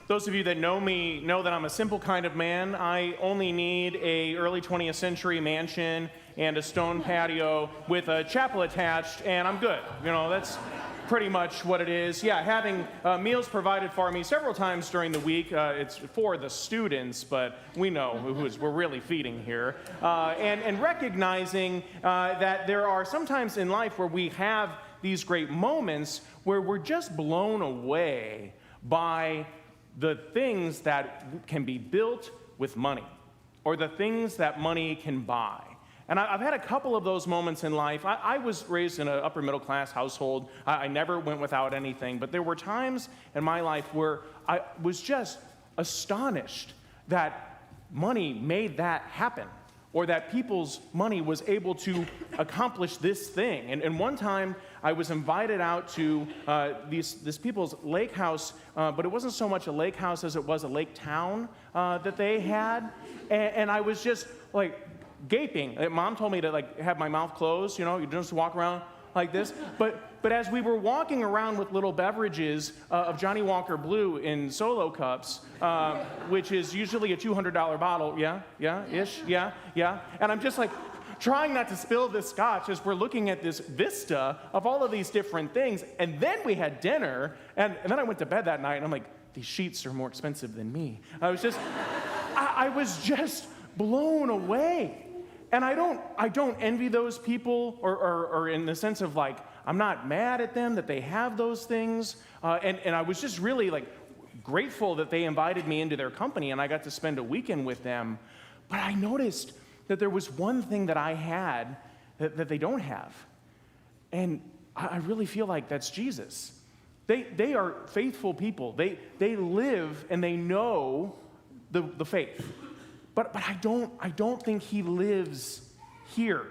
Those of you that know me know that I'm a simple kind of man. I only need a early 20th century mansion and a stone patio with a chapel attached, and I'm good. That's pretty much what it is. Yeah, having meals provided for me several times during the week. It's for the students, but we know we're really feeding here. And recognizing that there are sometimes in life where we have these great moments where we're just blown away by the things that can be built with money, or the things that money can buy. And I've had a couple of those moments in life. I was raised in an upper middle class household. I never went without anything, but there were times in my life where I was just astonished that money made that happen, or that people's money was able to accomplish this thing. And one time, I was invited out to this people's lake house, but it wasn't so much a lake house as it was a lake town that they had. And I was just gaping. Mom told me to have my mouth closed, you just walk around like this. But as we were walking around with little beverages of Johnny Walker Blue in solo cups, which is usually a $200 bottle, yeah. And I'm just trying not to spill this scotch as we're looking at this vista of all of these different things. And then we had dinner, and then I went to bed that night, and I'm like, these sheets are more expensive than me. I was just blown away. And I don't envy those people, or in the sense of I'm not mad at them that they have those things. And I was just really grateful that they invited me into their company and I got to spend a weekend with them. But I noticed that there was one thing that I had that they don't have. And I really feel like that's Jesus. They are faithful people. They live and they know the faith. But I don't think he lives here.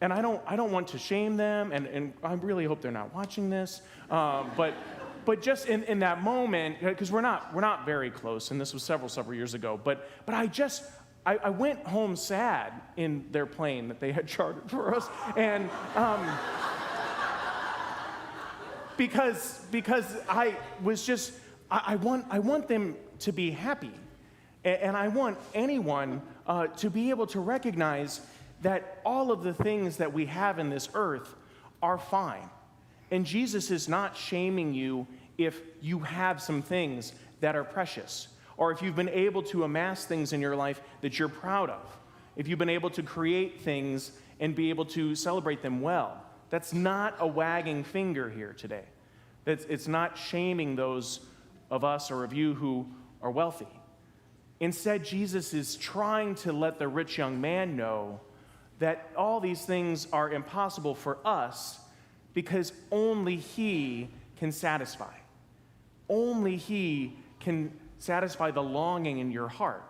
And I don't want to shame them, and I really hope they're not watching this. But just in that moment, because we're not very close, and this was several years ago. But I went home sad in their plane that they had chartered for us, and because I was just I want them to be happy. And I want anyone to be able to recognize that all of the things that we have in this earth are fine. And Jesus is not shaming you if you have some things that are precious, or if you've been able to amass things in your life that you're proud of, if you've been able to create things and be able to celebrate them well. That's not a wagging finger here today. It's not shaming those of us or of you who are wealthy. Instead, Jesus is trying to let the rich young man know that all these things are impossible for us because only he can satisfy. Only he can satisfy the longing in your heart.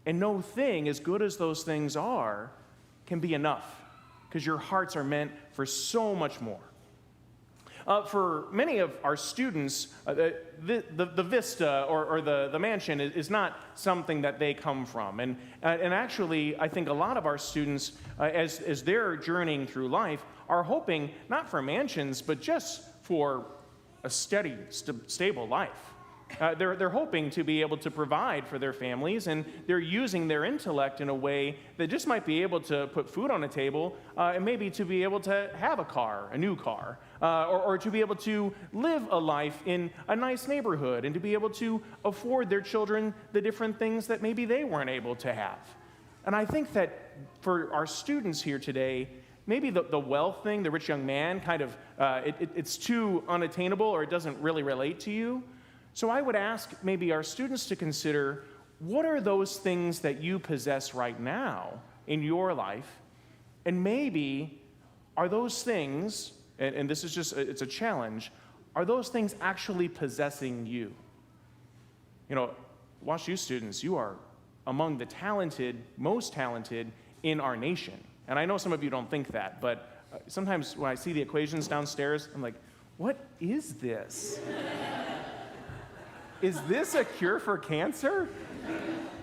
And no thing, as good as those things are, can be enough because your hearts are meant for so much more. For many of our students, the vista or the mansion is not something that they come from. And actually, I think a lot of our students, as they're journeying through life, are hoping not for mansions, but just for a steady, stable life. They're hoping to be able to provide for their families, and they're using their intellect in a way that just might be able to put food on a table, and maybe to be able to have a new car, or to be able to live a life in a nice neighborhood, and to be able to afford their children the different things that maybe they weren't able to have. And I think that for our students here today, maybe the wealth thing, the rich young man, kind of, it's too unattainable, or it doesn't really relate to you. So I would ask maybe our students to consider, what are those things that you possess right now in your life? And maybe are those things, and this is just, it's a challenge, are those things actually possessing you? WashU students, you are among the talented, most talented in our nation. And I know some of you don't think that, but sometimes when I see the equations downstairs, I'm like, what is this? Is this a cure for cancer?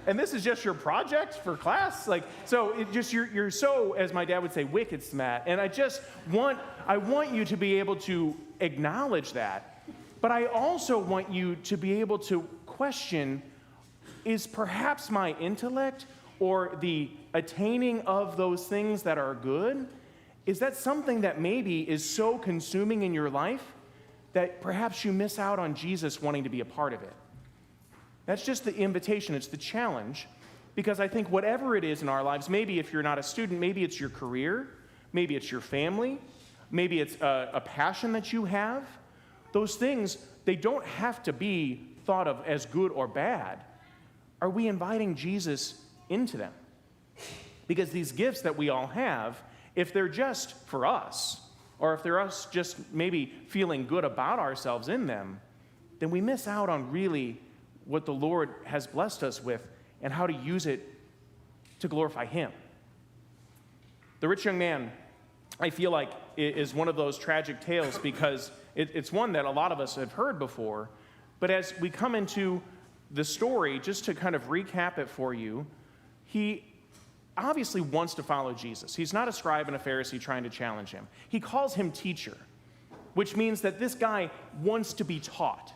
And this is just your project for class? You're so, as my dad would say, wicked smart. And I want you to be able to acknowledge that. But I also want you to be able to question is perhaps my intellect or the attaining of those things that are good, is that something that maybe is so consuming in your life that perhaps you miss out on Jesus wanting to be a part of it? That's just the invitation. It's the challenge. Because I think whatever it is in our lives, maybe if you're not a student, maybe it's your career, maybe it's your family, maybe it's a passion that you have. Those things, they don't have to be thought of as good or bad. Are we inviting Jesus into them? Because these gifts that we all have, if they're just for us, or if they're us just maybe feeling good about ourselves in them, then we miss out on really what the Lord has blessed us with and how to use it to glorify Him. The rich young man, I feel like, is one of those tragic tales because it's one that a lot of us have heard before. But as we come into the story, just to kind of recap it for you, he obviously wants to follow Jesus. He's not a scribe and a Pharisee trying to challenge him. He calls him teacher, which means that this guy wants to be taught.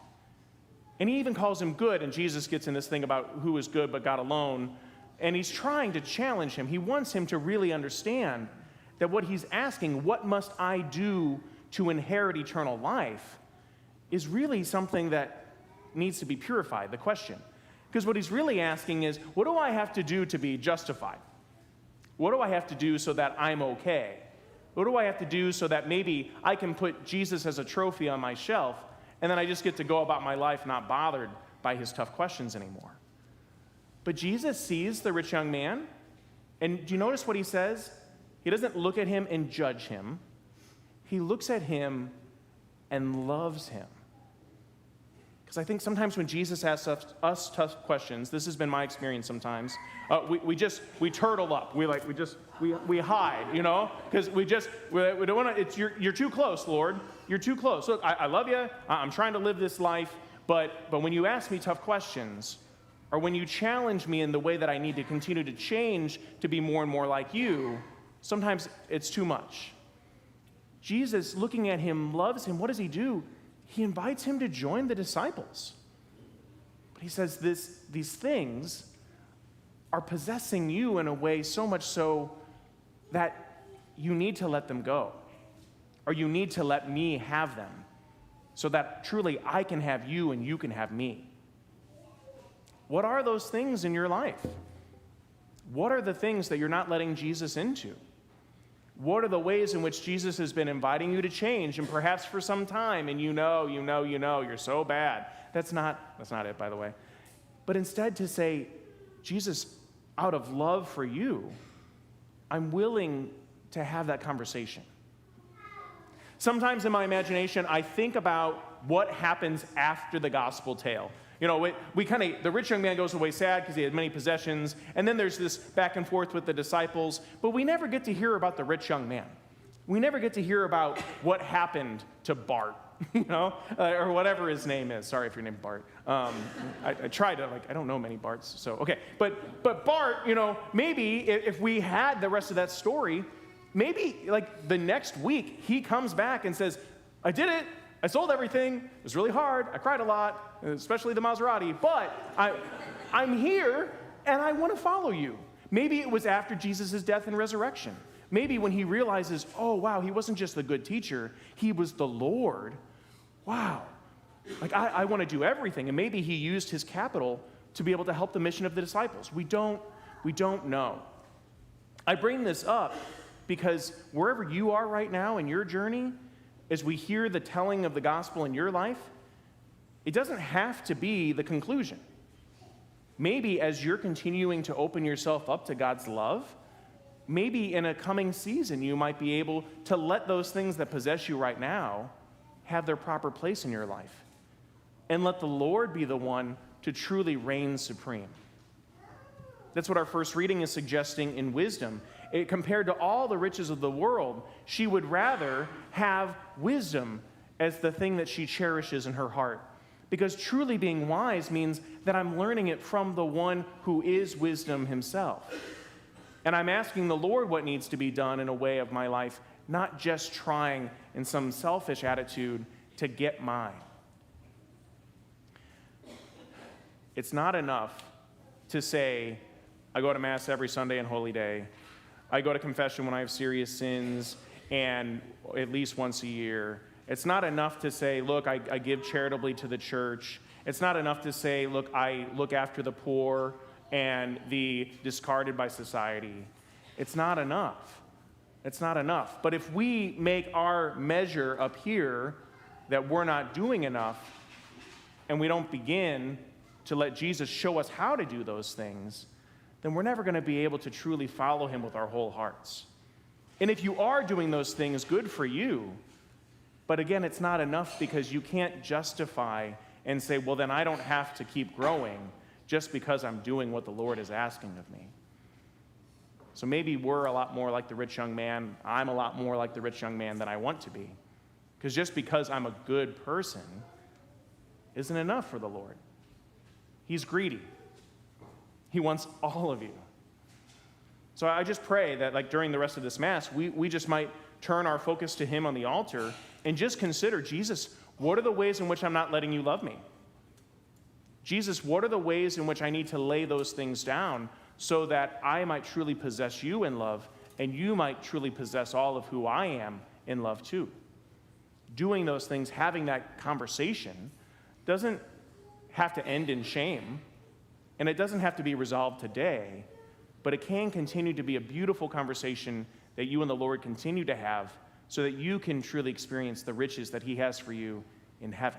And he even calls him good, and Jesus gets in this thing about who is good but God alone, and he's trying to challenge him. He wants him to really understand that what he's asking, what must I do to inherit eternal life, is really something that needs to be purified, the question. Because what he's really asking is, what do I have to do to be justified? What do I have to do so that I'm okay? What do I have to do so that maybe I can put Jesus as a trophy on my shelf, and then I just get to go about my life not bothered by his tough questions anymore? But Jesus sees the rich young man, and do you notice what he says? He doesn't look at him and judge him. He looks at him and loves him. Because I think sometimes when Jesus asks us tough questions, this has been my experience sometimes, we turtle up. We hide, you know? Because we don't want to, you're too close, Lord. You're too close. Look, I love you. I'm trying to live this life. But when you ask me tough questions, or when you challenge me in the way that I need to continue to change to be more and more like you, sometimes it's too much. Jesus, looking at him, loves him. What does he do? He invites him to join the disciples. But he says these things are possessing you in a way so much so that you need to let them go. Or you need to let me have them so that truly I can have you and you can have me. What are those things in your life? What are the things that you're not letting Jesus into? What are the ways in which Jesus has been inviting you to change, and perhaps for some time, and you know, you're so bad. That's not it, by the way. But instead to say, Jesus, out of love for you, I'm willing to have that conversation. Sometimes in my imagination, I think about what happens after the gospel tale. You know, the rich young man goes away sad because he had many possessions, and then there's this back and forth with the disciples, but we never get to hear about the rich young man. We never get to hear about what happened to Bart, you know, or whatever his name is. Sorry if your name's Bart. I try to, I don't know many Barts, so, okay. But Bart, you know, maybe if we had the rest of that story, maybe, the next week, he comes back and says, I did it. I sold everything. It was really hard. I cried a lot, especially the Maserati. But I'm here, and I want to follow you. Maybe it was after Jesus' death and resurrection. Maybe when he realizes, oh, wow, he wasn't just the good teacher. He was the Lord. Wow. I want to do everything. And maybe he used his capital to be able to help the mission of the disciples. We don't know. I bring this up because wherever you are right now in your journey, as we hear the telling of the gospel in your life, it doesn't have to be the conclusion. Maybe as you're continuing to open yourself up to God's love, maybe in a coming season you might be able to let those things that possess you right now have their proper place in your life. And let the Lord be the one to truly reign supreme. That's what our first reading is suggesting in wisdom. Compared to all the riches of the world, she would rather have wisdom as the thing that she cherishes in her heart. Because truly being wise means that I'm learning it from the one who is wisdom himself. And I'm asking the Lord what needs to be done in a way of my life, not just trying in some selfish attitude to get mine. It's not enough to say, I go to Mass every Sunday and Holy Day. I go to confession when I have serious sins and at least once a year. It's not enough to say, look, I give charitably to the church. It's not enough to say, look, I look after the poor and the discarded by society. It's not enough. It's not enough. But if we make our measure up here that we're not doing enough, and we don't begin to let Jesus show us how to do those things, then we're never going to be able to truly follow him with our whole hearts. And if you are doing those things, good for you. But again, it's not enough, because you can't justify and say, well, then I don't have to keep growing just because I'm doing what the Lord is asking of me. So maybe we're a lot more like the rich young man. I'm a lot more like the rich young man than I want to be. Because just because I'm a good person isn't enough for the Lord. He's greedy. He wants all of you. So I just pray that, like, during the rest of this Mass, we just might turn our focus to him on the altar and just consider, Jesus, what are the ways in which I'm not letting you love me? Jesus, what are the ways in which I need to lay those things down so that I might truly possess you in love and you might truly possess all of who I am in love too? Doing those things, having that conversation, doesn't have to end in shame, and it doesn't have to be resolved today, but it can continue to be a beautiful conversation that you and the Lord continue to have so that you can truly experience the riches that he has for you in heaven.